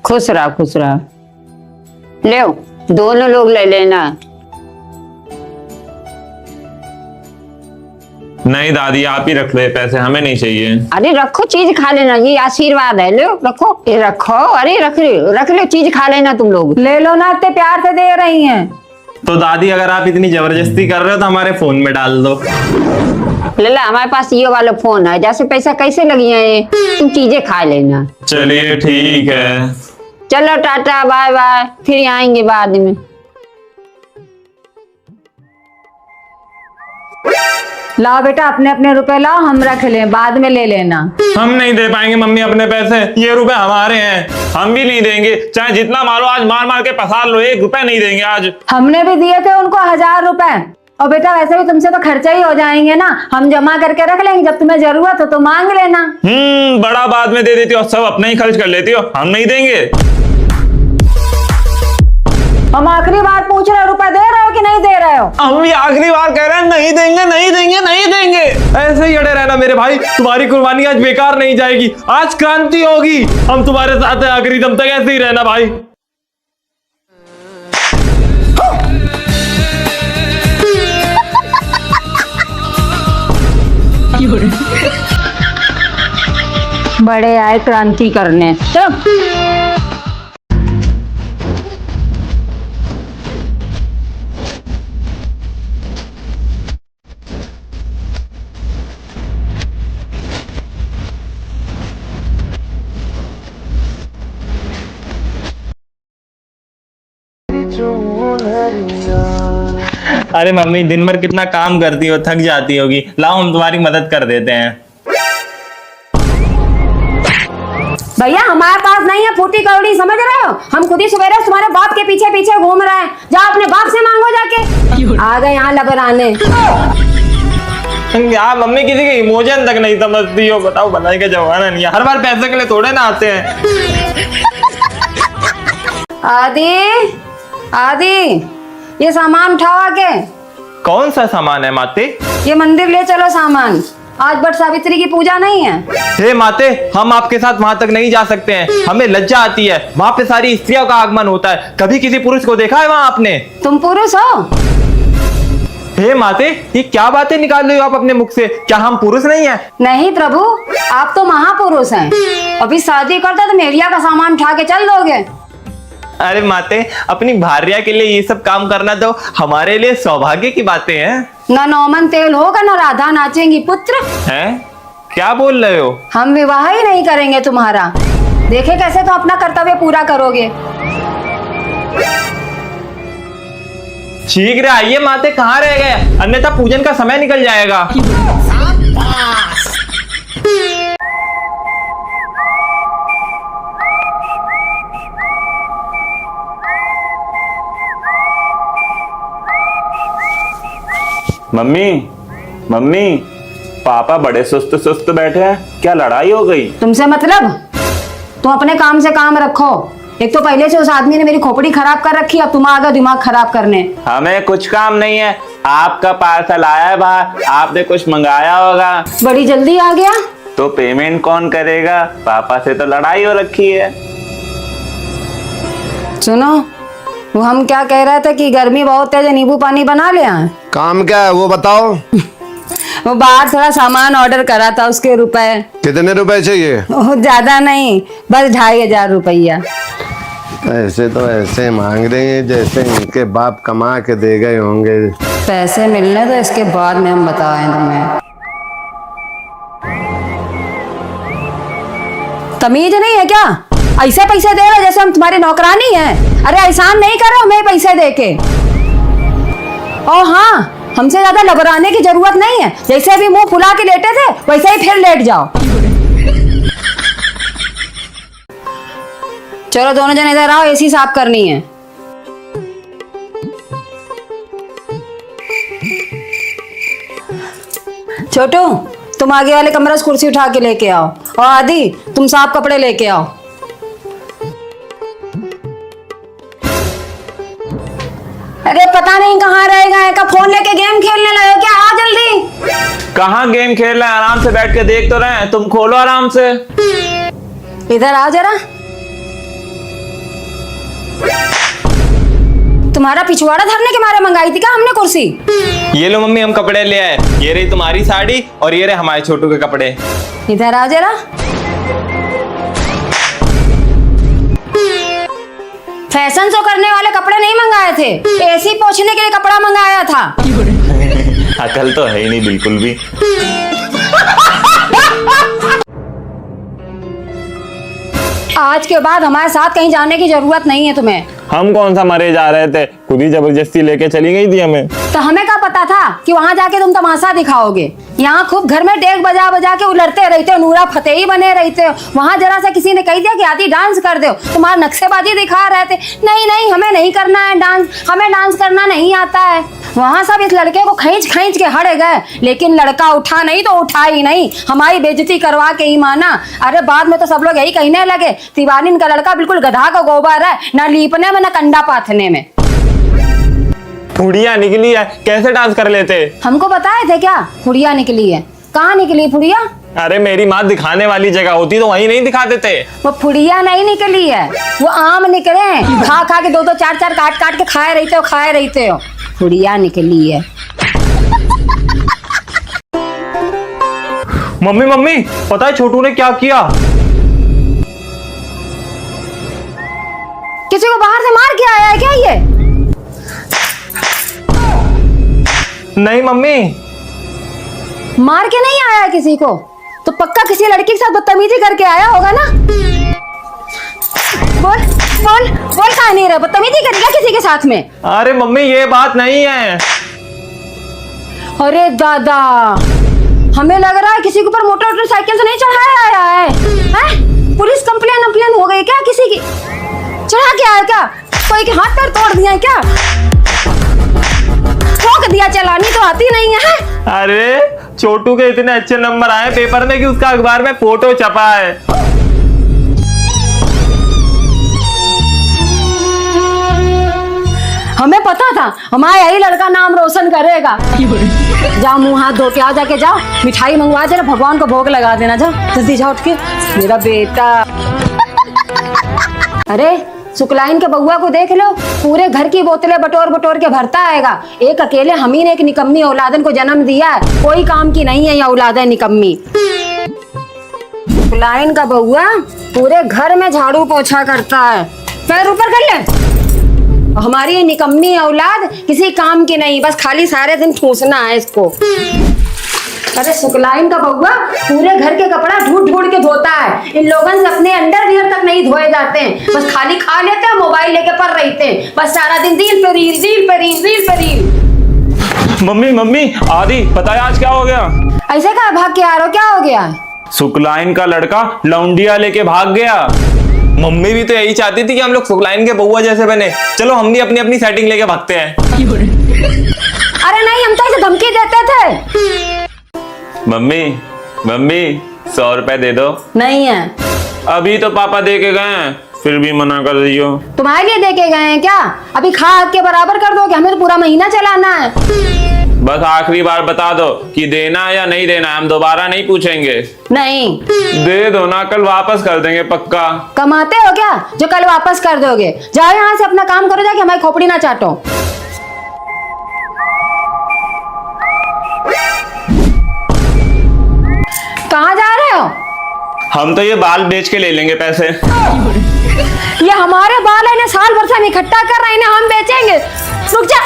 खुश रहा खुश रहा। ले दोनों लोग ले लेना। नहीं दादी, आप ही रख लो, ये पैसे हमें नहीं चाहिए। अरे रखो, चीज खा लेना, ये आशीर्वाद है। लो रखो, ये रखो। अरे रख लो, चीज खा लेना तुम लोग। ले लो ना, इतने प्यार से दे रही हैं। तो दादी अगर आप इतनी जबरदस्ती कर रहे हो तो हमारे फोन में डाल दो। लला हमारे पास ये वाला फोन है, जैसे पैसा कैसे लगी है ये, तुम चीजें खा लेना। चलिए ठीक है। चलो टाटा बाय बाय, फिर आएंगे बाद में। लाओ बेटा, अपने अपने रुपए लाओ, हम रख लें, बाद में ले लेना। हम नहीं दे पाएंगे मम्मी अपने पैसे, ये रुपए हमारे हैं, हम भी नहीं देंगे। चाहे जितना मारो आज मार मार के पसार लो, 1 रुपए नहीं देंगे आज। हमने भी दिए थे उनको 1000 रुपए। और बेटा वैसे भी तुमसे तो खर्चा ही हो जाएंगे ना, हम जमा करके रख लेंगे, जब तुम्हें जरूरत हो तो मांग लेना। बड़ा बाद में दे देती हो, सब अपना ही खर्च कर लेती हो, हम नहीं देंगे। हम आखिरी बार पूछ रहे हो, रुपए दे रहे हो कि नहीं दे रहे हो? हम भी आखिरी बार कह रहे हैं नहीं देंगे नहीं देंगे नहीं देंगे। ऐसे ही अड़े रहना मेरे भाई, तुम्हारी कुर्बानी आज बेकार नहीं जाएगी, आज क्रांति होगी। हम तुम्हारे साथ हैं आखिरी दम तक, ऐसे ही रहना भाई। बड़े आए क्रांति करने। चलो अरे मम्मी दिन भर कितना काम करती हो, थक जाती होगी, लाओ हम तुम्हारी मदद कर देते हैं। भैया हमारे पास नहीं है फूटी कौड़ी, समझ रहे हो? हम खुद ही सवेरे तुम्हारे बाप के पीछे पीछे घूम रहे हैं, जाओ अपने बाप से मांगो जाके। आ गए यहाँ लबराने। यार मम्मी किसी के इमोशन तक नहीं समझती हो, बताओ बनाई का जमाना नहीं है, हर बार पैसे के लिए थोड़े ना आते हैं। आदि आदि, ये सामान उठाओ आके। कौन सा सामान है माते? ये मंदिर ले चलो सामान, आज बट सावित्री की पूजा नहीं है। हे माते, हम आपके साथ वहां तक नहीं जा सकते हैं, हमें लज्जा आती है, वहां पे सारी स्त्रियों का आगमन होता है, कभी किसी पुरुष को देखा है वहां आपने? तुम पुरुष हो? हे माते, ये क्या बातें निकाल रही हो आप अपने मुख से, क्या हम पुरुष नहीं है? नहीं प्रभु, आप तो महापुरुष हैं। अभी शादी करते तो मेरिया का सामान उठा के चल दोगे। अरे माते, अपनी भार्या के लिए ये सब काम करना तो हमारे लिए सौभाग्य की बातें हैं। न नौमन तेल होगा न राधा नाचेंगी पुत्र। हैं? क्या बोल रहे हो? हम विवाह ही नहीं करेंगे तुम्हारा, देखे कैसे तो अपना कर्तव्य पूरा करोगे। शीघ्र आइए माते, कहाँ रह गए, अन्यथा पूजन का समय निकल जाएगा। मम्मी मम्मी, पापा बड़े सुस्त सुस्त बैठे हैं, क्या लड़ाई हो गई? तुमसे मतलब? तुम अपने काम से काम रखो। एक तो पहले से उस आदमी ने मेरी खोपड़ी खराब कर रखी, अब तुम आ गए दिमाग खराब करने। हमें कुछ काम नहीं है, आपका पार्सल आया है बाहर, आपने कुछ मंगाया होगा। बड़ी जल्दी आ गया। तो पेमेंट कौन करेगा? पापा से तो लड़ाई हो रखी है। सुनो, वो हम क्या कह रहे थे कि गर्मी बहुत है, नींबू पानी बना ले आए। काम क्या है वो बताओ। वो बाहर थोड़ा सामान ऑर्डर करा था, उसके रुपए। कितने रुपए चाहिए? ज्यादा नहीं, बस 2500 रुपया। ऐसे तो ऐसे मांग रहे हैं जैसे इनके बाप कमा के दे गए होंगे। पैसे मिलने तो इसके बाद में हम बताएं तुम्हें। तमीज नहीं है क्या? ऐसे पैसे दे रहे जैसे हम तुम्हारी नौकरानी हैं। अरे एहसान नहीं करो हमें पैसे देके। ओ हाँ, हमसे ज्यादा लबराने की जरूरत नहीं है, जैसे अभी मुंह फुला के लेटे थे वैसे ही फिर लेट जाओ। चलो दोनों जने इधर आओ, एसी साफ करनी है। छोटू, तुम आगे वाले कमरे से कुर्सी उठा के लेके आओ, और आदि तुम साफ कपड़े लेके आओ। अरे पता नहीं कहाँ रह गए, का फोन लेके गेम खेलने लगे क्या? आ जल्दी। कहाँ गेम खेल रहे हैं, आराम से बैठ के देख तो रहे हैं, तुम खोलो आराम से। इधर आओ जरा। तुम्हारा पिछवाड़ा धरने के मारे मंगाई थी क्या हमने कुर्सी? ये लो मम्मी, हम कपड़े ले आए। ये रही तुम्हारी साड़ी और ये रहे हमारे छोटू के कपड़े। इधर आ जरा। फैशन शो करने वाले कपड़े नहीं मंगाए थे, एसी पोंछने के लिए कपड़ा मंगाया था। अकल तो है ही नहीं बिल्कुल भी। आज के बाद हमारे साथ कहीं जाने की जरूरत नहीं है तुम्हें। हम कौन सा मरे जा रहे थे, खुद ही जबरदस्ती लेके चली गई थी हमें। तो हमें क्या पता था कि वहां जाके तुम तमाशा दिखाओगे। यहाँ खूब घर में डेग बजा बजा के उलटते रहते हो, नूरा फतेही बने रहते हो। वहां जरा सा किसी ने कह दिया कि आदि डांस कर दो, तुम्हारा नक्शेबाजी दिखा रहे थे। नहीं नहीं, हमें नहीं करना है डांस, हमें डांस करना नहीं आता है। वहां सब इस लड़के को खींच खींच के हट गए, लेकिन लड़का उठा नहीं तो उठा ही नहीं, हमारी बेइज्जती करवा के ही माना। अरे बाद में तो सब लोग यही कहने लगे तिवारी का लड़का बिल्कुल गधा का गोबर है, ना लीपने में ना कंडा पाथने में। फुड़िया निकली है, कैसे डांस कर लेते। हमको बताए थे क्या फुड़िया निकली है? कहाँ निकली फुड़िया? अरे मेरी माँ दिखाने वाली जगह होती तो वहीं नहीं दिखा देते। वो फुड़िया नहीं निकली है, वो आम निकले हैं। खा खा के दो दो चार चार काट काट के खाए रहते हो। फुड़िया निकली है। मम्मी मम्मी, पता है छोटू ने क्या किया? किसी को बाहर से मार के आया है क्या ये? नहीं मम्मी, मार के नहीं आया है किसी को, तो पक्का किसी लड़की के साथ बदतमीजी करके आया होगा ना। बोल बोल बोल, कहा नहीं रहा, बदतमीजी करेगा किसी के साथ में? अरे मम्मी ये बात नहीं है। अरे दादा, हमें लग रहा है किसी के ऊपर मोटरसाइकिल से नहीं चढ़ाया है, हैं? पुलिस कंप्लेन हो गई क्या किसी की? चढ़ा के आया क्या? कोई के हाथ पैर तोड़ दिया क्या? ठोक दिया, चलानी तो आती नहीं है। अरे छोटू के इतने अच्छे नंबर आए पेपर में कि उसका अखबार में फोटो छपा है। हमें पता था हमारा यही लड़का नाम रोशन करेगा। जाओ मुंह हाथ धो के आओ, जाके जाओ मिठाई मंगवा देना, भगवान को भोग लगा देना। जाओ जल्दी जाओ उठ के, मेरा बेटा। अरे सुकलाइन के बउआ को देख लो, पूरे घर की बोतलें बटोर बटोर के भरता आएगा। एक अकेले हम ही ने एक निकम्मी औलादन को जन्म दिया है, कोई काम की नहीं है ये औलाद है निकम्मी। सुकलाइन का बउआ पूरे घर में झाड़ू पोछा करता है। पैर ऊपर कर ले। हमारी ये निकम्मी औलाद किसी काम की नहीं, बस खाली सारे दिन ठूसना है इसको। अरे सुकलाइन का बउआ पूरे घर के कपड़ा ढूंढ ढूंढ के धोता है। इन लोगों से अपने अंडरवियर तक नहीं धोए जाते हैं, बस खाली खा लेते हैं, मोबाइल लेके पर रहते हैं, बस सारा दिन रील पे रील, रील पे रील, रील पे रील। मम्मी मम्मी, आदि पता है आज क्या हो गया? ऐसे कहा भाग के आ रहे हो, क्या हो गया? सुकलाइन का लड़का लौंडिया लेके भाग गया। मम्मी भी तो यही चाहती थी कि हम लोग सुकलाइन के बउआ जैसे बने। चलो हम भी अपनी अपनी सेटिंग लेके भागते हैं। अरे नहीं, हम तो ऐसे धमकी देते थे। मम्मी मम्मी 100 रुपए दे दो। नहीं है। अभी तो पापा दे के गए हैं, फिर भी मना कर रही हो। तुम्हारे लिए दे के गए हैं क्या? अभी खा के बराबर कर दोगे, हमें तो पूरा महीना चलाना है। बस आखिरी बार बता दो कि देना है या नहीं देना है, हम दोबारा नहीं पूछेंगे। नहीं दे दो ना, कल वापस कर देंगे पक्का। कमाते हो क्या जो कल वापस कर दोगे? जाओ यहाँ से, अपना काम करो जाके, हमारी खोपड़ी ना चाटो। कहाँ जा रहे हो? हम तो ये बाल बेच के ले लेंगे पैसे। ये हमारे बाल है ना, साल भर से हम इकट्ठा कर रहे हैं ना, हम बेचेंगे। रुक जा।